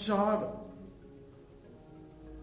4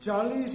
40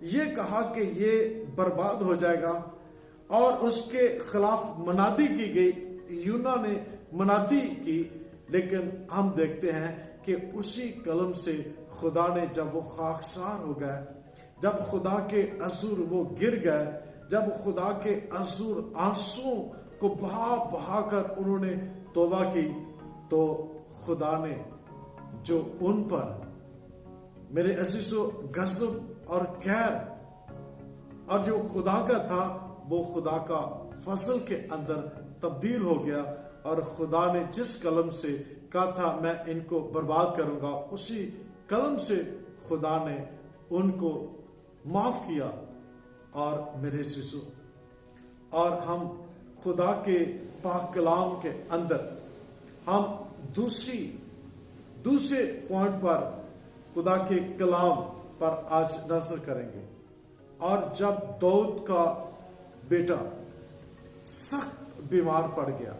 یہ کہا کہ یہ برباد ہو جائے گا اور اس کے خلاف منادی کی گئی، یونا نے منادی کی، لیکن ہم دیکھتے ہیں کہ اسی کلم سے خدا نے جب وہ خاکسار ہو گئے، جب خدا کے حضور وہ گر گئے، جب خدا کے حضور آنسوں کو بہا بہا کر انہوں نے توبہ کی، تو خدا نے جو ان پر میرے عزیزو غضب اور قہر اور جو خدا کا تھا وہ خدا کا فضل کے اندر تبدیل ہو گیا، اور خدا نے جس قلم سے کہا تھا میں ان کو برباد کروں گا، اسی قلم سے خدا نے ان کو معاف کیا۔ اور میرے عزیزو، اور ہم خدا کے پاک کلام کے اندر ہم دوسرے پوائنٹ پر خدا کے کلام پر آج نظر کریں گے۔ اور جب داؤد کا بیٹا سخت بیمار پڑ گیا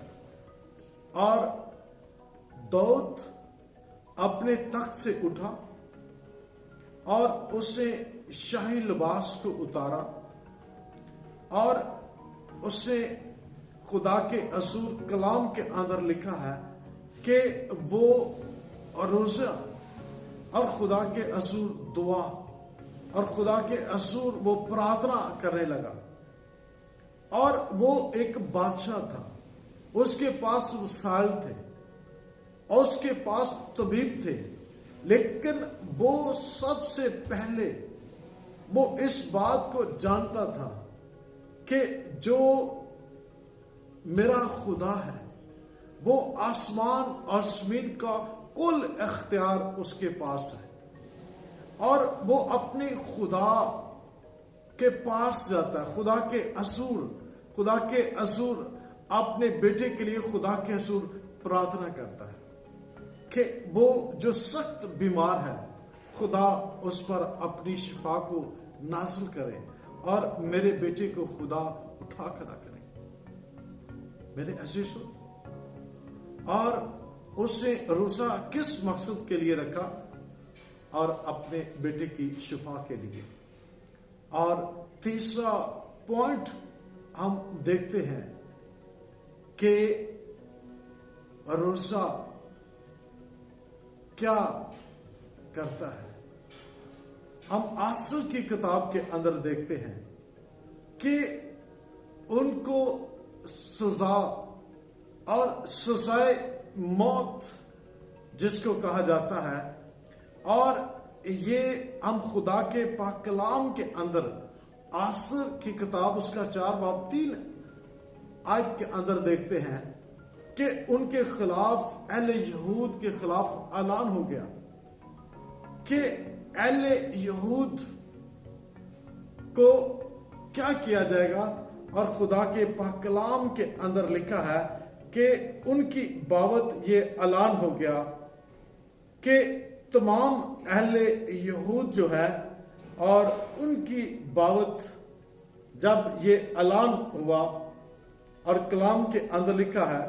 اور داؤد اپنے تخت سے اٹھا اور اسے شاہی لباس کو اتارا، اور اسے خدا کے حضور کلام کے اندر لکھا ہے کہ وہ روزہ اور خدا کے حضور دعا اور خدا کے حضور وہ پرارتھنا کرنے لگا۔ اور وہ ایک بادشاہ تھا، اس کے پاس وسائل تھے اور اس کے پاس طبیب تھے، لیکن وہ سب سے پہلے وہ اس بات کو جانتا تھا کہ جو میرا خدا ہے وہ آسمان اور زمین کا کل اختیار اس کے پاس ہے، اور وہ اپنے خدا کے پاس جاتا ہے، خدا کے حضور اپنے بیٹے کے لیے خدا کے حضور پرارتھنا کرتا ہے کہ وہ جو سخت بیمار ہے خدا اس پر اپنی شفا کو نازل کرے اور میرے بیٹے کو خدا اٹھا کھڑا کرے۔ میرے عزیزو، اور اس نے روزہ کس مقصد کے لیے رکھا؟ اور اپنے بیٹے کی شفا کے لیے۔ اور تیسرا پوائنٹ ہم دیکھتے ہیں کہ روزہ کیا کرتا ہے۔ ہم آسر کی کتاب کے اندر دیکھتے ہیں کہ ان کو سزا اور سزائے موت جس کو کہا جاتا ہے، اور یہ ہم خدا کے پاک کلام کے اندر آسر کی کتاب اس کا 4 باب 3 آیت کے اندر دیکھتے ہیں کہ ان کے خلاف، اہل یہود کے خلاف اعلان ہو گیا کہ اہل یہود کو کیا کیا جائے گا۔ اور خدا کے پاک کلام کے اندر لکھا ہے کہ ان کی بابت یہ اعلان ہو گیا کہ تمام اہل یہود جو ہے، اور ان کی بابت جب یہ اعلان ہوا اور کلام کے اندر لکھا ہے،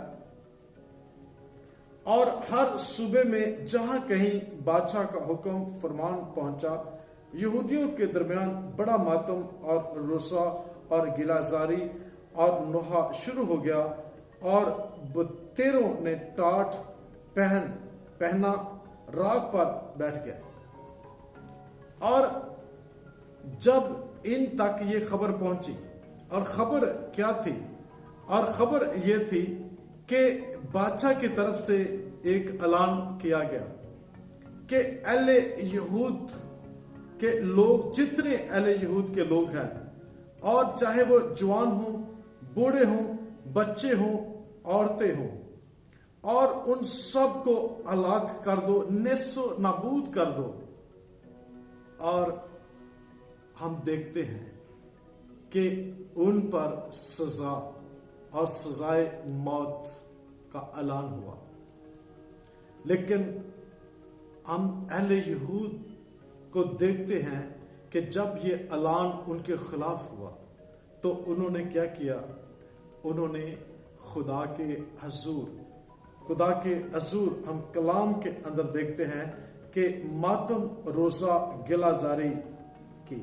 اور ہر صوبے میں جہاں کہیں بادشاہ کا حکم فرمان پہنچا، یہودیوں کے درمیان بڑا ماتم اور روزہ اور گلہ زاری اور نوحہ شروع ہو گیا، اور بتیروں نے ٹاٹ پہنا راگ پر بیٹھ گیا۔ اور جب ان تک یہ خبر پہنچی، اور خبر کیا تھی؟ اور خبر یہ تھی کہ بادشاہ کی طرف سے ایک اعلان کیا گیا کہ اہل یہود کے لوگ، جتنے اہل یہود کے لوگ ہیں، اور چاہے وہ جوان ہوں، بوڑھے ہوں، بچے ہوں، عورتیں ہوں، اور ان سب کو ہلاک کر دو، نیست و نابود کر دو۔ اور ہم دیکھتے ہیں کہ ان پر سزا اور سزائے موت کا اعلان ہوا، لیکن ہم اہل یہود کو دیکھتے ہیں کہ جب یہ اعلان ان کے خلاف ہوا تو انہوں نے کیا کیا؟ انہوں نے خدا کے حضور ہم کلام کے اندر دیکھتے ہیں کہ ماتم، روزہ، گلہ زاری کی،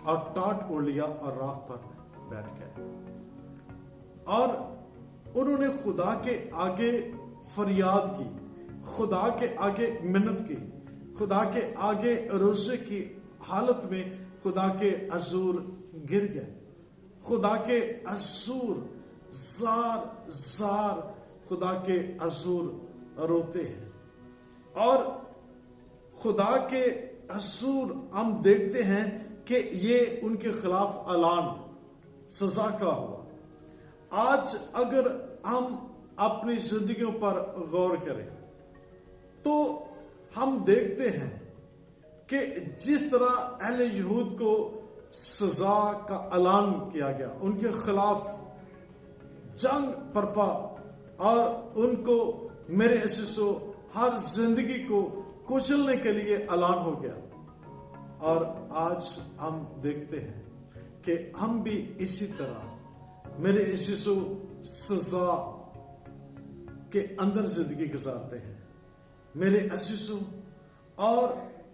اور ٹاٹ اوڑھ لیا اور راکھ پر بیٹھ گئے. اور انہوں نے خدا کے آگے فریاد کی، خدا کے آگے منت کی، خدا کے آگے روزے کی حالت میں خدا کے حضور گر گئے. خدا کے حضور زار زار خدا کے حضور روتے ہیں. اور خدا کے حضور ہم دیکھتے ہیں کہ یہ ان کے خلاف اعلان سزا کا ہوا. آج اگر ہم اپنی زندگیوں پر غور کریں تو ہم دیکھتے ہیں کہ جس طرح اہل یہود کو سزا کا اعلان کیا گیا، ان کے خلاف جنگ برپا اور ان کو میرے حصوں ہر زندگی کو کچلنے کے لیے اعلان ہو گیا. اور آج ہم دیکھتے ہیں کہ ہم بھی اسی طرح میرے حصوں سزا کے اندر زندگی گزارتے ہیں میرے عزیزوں. اور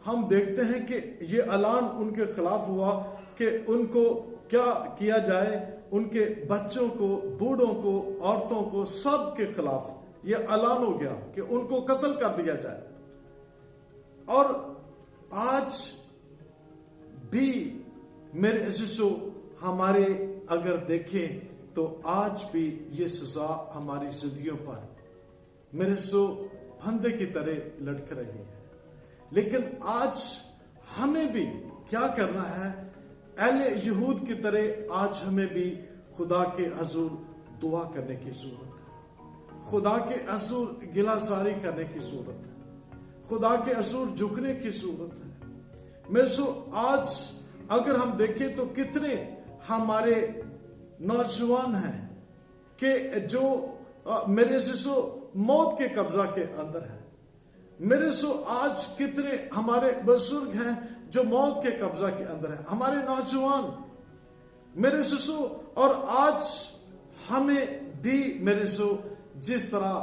ہم دیکھتے ہیں کہ یہ اعلان ان کے خلاف ہوا کہ ان کو کیا کیا جائے. ان کے بچوں کو، بوڑھوں کو، عورتوں کو، سب کے خلاف یہ اعلان ہو گیا کہ ان کو قتل کر دیا جائے. اور آج بھی میرے عزیزوں ہمارے اگر دیکھیں تو آج بھی یہ سزا ہماری زندگیوں پر میرے سو پھندے کی طرح لٹک رہی ہے. لیکن آج ہمیں بھی کیا کرنا ہے؟ اہل یہود کی طرح آج ہمیں بھی خدا کے حضور دعا کرنے کی ضرورت ہے. خدا کے حضور گلہ زاری کرنے کی ضرورت ہے. خدا کے حضور جھکنے کی ضرورت ہے. میرے سو آج اگر ہم دیکھیں تو کتنے ہمارے نوجوان ہیں کہ جو میرے سو موت کے قبضہ کے اندر ہیں. میرے سو آج کتنے ہمارے بزرگ ہیں جو موت کے قبضہ کے اندر ہیں، ہمارے نوجوان میرے سو. اور آج ہمیں بھی میرے سو جس طرح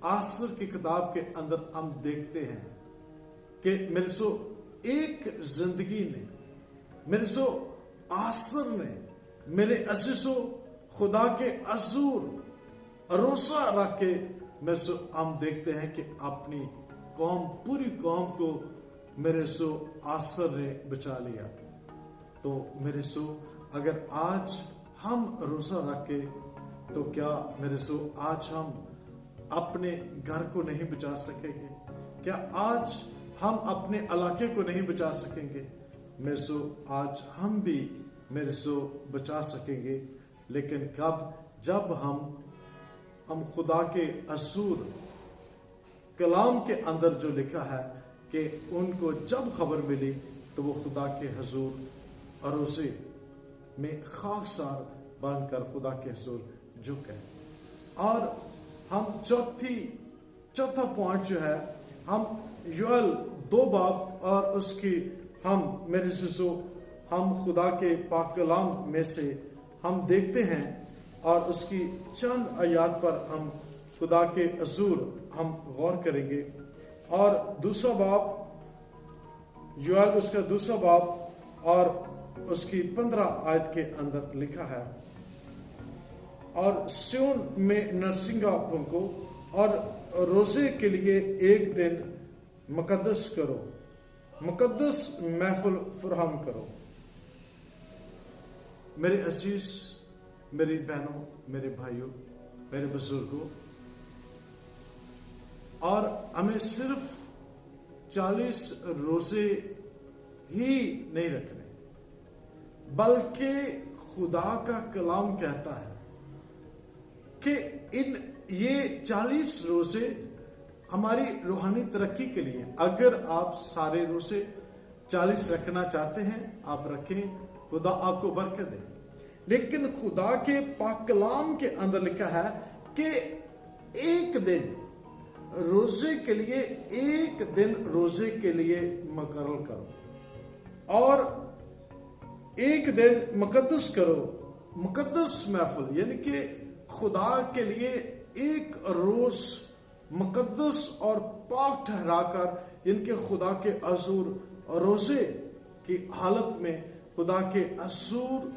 آسر کی کتاب کے اندر ہم دیکھتے ہیں کہ میرے سو ایک زندگی نے، میرے سو آسر نے، میرے عزیزو خدا کے حضور روزہ رکھ کے میرے سو ہم دیکھتے ہیں کہ اپنی قوم، پوری قوم کو میرے سو آسر نے بچا لیا. تو میرے سو اگر آج ہم روزہ رکھے تو کیا میرے سو آج ہم اپنے گھر کو نہیں بچا سکیں گے؟ کیا آج ہم اپنے علاقے کو نہیں بچا سکیں گے؟ میرے سو آج ہم بھی میرے سو بچا سکیں گے. لیکن کب؟ جب ہم خدا کے حضور کلام کے اندر جو لکھا ہے کہ ان کو جب خبر ملی تو وہ خدا کے حضور عروسے میں خاکسار بن کر خدا کے حضور جھک گئے. اور ہم چوتھا پوائنٹ جو ہے، ہم یوئیل 2 باب اور اس کی ہم میرے سسو ہم خدا کے پاک کلام میں سے ہم دیکھتے ہیں اور اس کی چند آیات پر ہم خدا کے حضور ہم غور کریں گے. اور دوسرا باب، یوئیل اس کا دوسرا باب اور اس کی 15 آیت کے اندر لکھا ہے، اور سیون میں نرسنگا پھونکو اور روزے کے لیے ایک دن مقدس کرو، مقدس محفل فراہم کرو. میرے عزیز، میری بہنوں، میرے بھائیوں، میرے بزرگوں، اور ہمیں صرف 40 روزے ہی نہیں رکھنے، بلکہ خدا کا کلام کہتا ہے کہ یہ 40 روزے ہماری روحانی ترقی کے لیے. اگر آپ سارے روزے 40 رکھنا چاہتے ہیں آپ رکھیں، خدا آپ کو برکت دے. لیکن خدا کے پاک کلام کے اندر لکھا ہے کہ ایک دن روزے کے لیے، ایک دن روزے کے لیے مقرر کرو اور ایک دن مقدس کرو، مقدس محفل، یعنی کہ خدا کے لیے ایک روز مقدس اور پاک ٹھہرا کر، یعنی کہ خدا کے حضور روزے کی حالت میں خدا کے حضور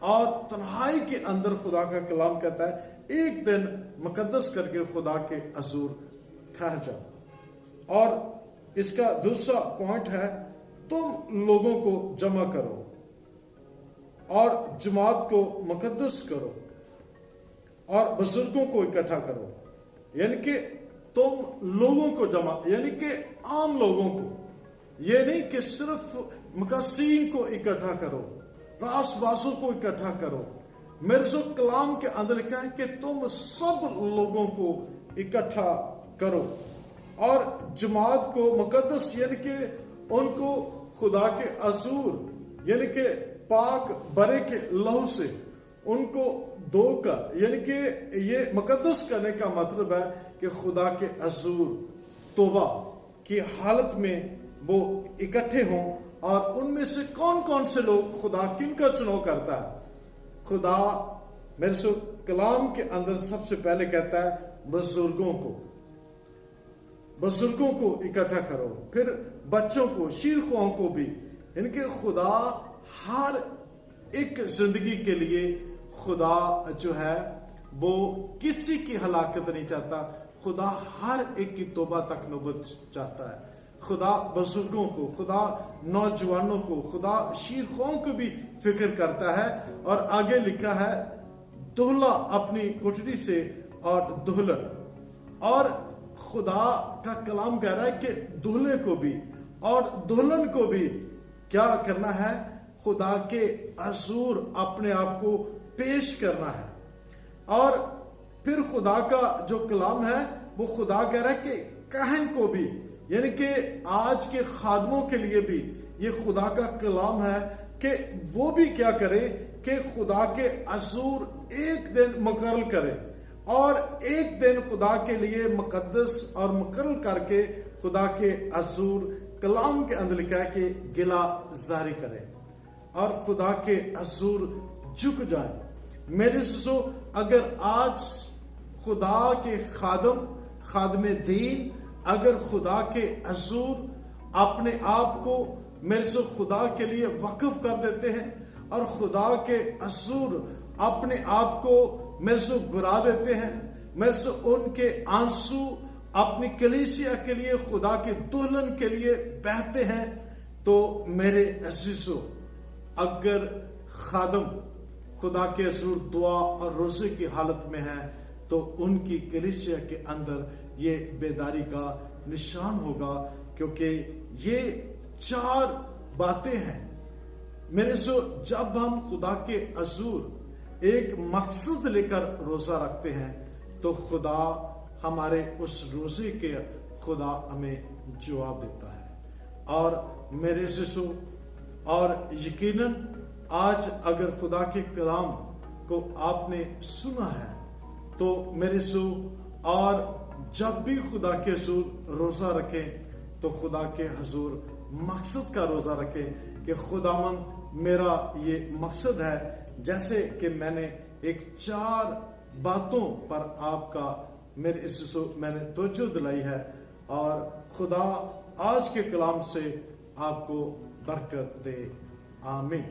اور تنہائی کے اندر خدا کا کلام کہتا ہے ایک دن مقدس کر کے خدا کے حضور ٹھہر جاؤ۔ اور اس کا دوسرا پوائنٹ ہے تم لوگوں کو جمع کرو اور جماعت کو مقدس کرو اور بزرگوں کو اکٹھا کرو۔ یعنی کہ تم لوگوں کو جمع، یعنی کہ عام لوگوں کو، یہ نہیں کہ صرف مقدسین کو اکٹھا کرو، راس بازوں کو اکٹھا کرو۔ میرے جو کلام کے اندر لکھا ہے کہ تم سب لوگوں کو اکٹھا کرو اور جماعت کو مقدس، یعنی کہ ان کو خدا کے حضور یعنی کہ پاک برے کے لہو سے ان کو دھو کر، یعنی کہ یہ مقدس کرنے کا مطلب ہے کہ خدا کے حضور توبہ کی حالت میں وہ اکٹھے ہوں۔ اور ان میں سے کون کون سے لوگ خدا کن کا چناؤ کرتا ہے؟ خدا میرے سے کلام کے اندر سب سے پہلے کہتا ہے بزرگوں کو اکٹھا کرو، پھر بچوں کو، شیرخواہوں کو بھی۔ یعنی کہ خدا ہر ایک زندگی کے لیے خدا جو ہے وہ کسی کی ہلاکت نہیں چاہتا، خدا ہر ایک کی توبہ تک نوبت چاہتا ہے۔ خدا بزرگوں کو، خدا نوجوانوں کو، خدا شیرخواہوں کو بھی فکر کرتا ہے۔ اور آگے لکھا ہے دولہا اپنی کوٹری سے اور دلہن، اور خدا کا کلام کہہ رہا ہے کہ دولہے کو بھی اور دلہن کو بھی کیا کرنا ہے؟ خدا کے حضور اپنے آپ کو پیش کرنا ہے۔ اور پھر خدا کا جو کلام ہے وہ خدا کہہ رہا ہے کہ کاہن کو بھی، یعنی کہ آج کے خادموں کے لیے بھی یہ خدا کا کلام ہے کہ وہ بھی کیا کرے کہ خدا کے حضور ایک دن مقرر کرے اور ایک دن خدا کے لیے مقدس اور مقرر کر کے خدا کے حضور کلام کے اندر لکھا ہے کہ گلہ زاری کرے اور خدا کے حضور جھک جائے۔ میرے سسو، اگر آج خدا کے خادم دین اگر خدا کے حضور اپنے آپ کو میرے سے خدا کے لیے وقف کر دیتے ہیں اور خدا کے حضور اپنے آپ کو میرے سے گرا دیتے ہیں، میرے سے ان کے آنسو اپنی کلیسیا کے لیے، خدا کی دلہن کے لیے بہتے ہیں، تو میرے عزیزو، اگر خادم خدا کے حضور دعا اور روزے کی حالت میں ہے تو ان کی کلیسیا کے اندر یہ بیداری کا نشان ہوگا، کیونکہ یہ 4 باتیں ہیں میرے سو۔ جب ہم خدا کے حضور ایک مقصد لے کر روزہ رکھتے ہیں تو خدا ہمارے اس روزے کے خدا ہمیں جواب دیتا ہے۔ اور میرے سسو، اور یقیناً آج اگر خدا کے کلام کو آپ نے سنا ہے تو میرے سو، اور جب بھی خدا کے حضور روزہ رکھیں تو خدا کے حضور مقصد کا روزہ رکھیں کہ خداوند میرا یہ مقصد ہے، جیسے کہ میں نے ایک 4 باتوں پر آپ کا میرے میں نے توجہ دلائی ہے، اور خدا آج کے کلام سے آپ کو برکت دے، آمین۔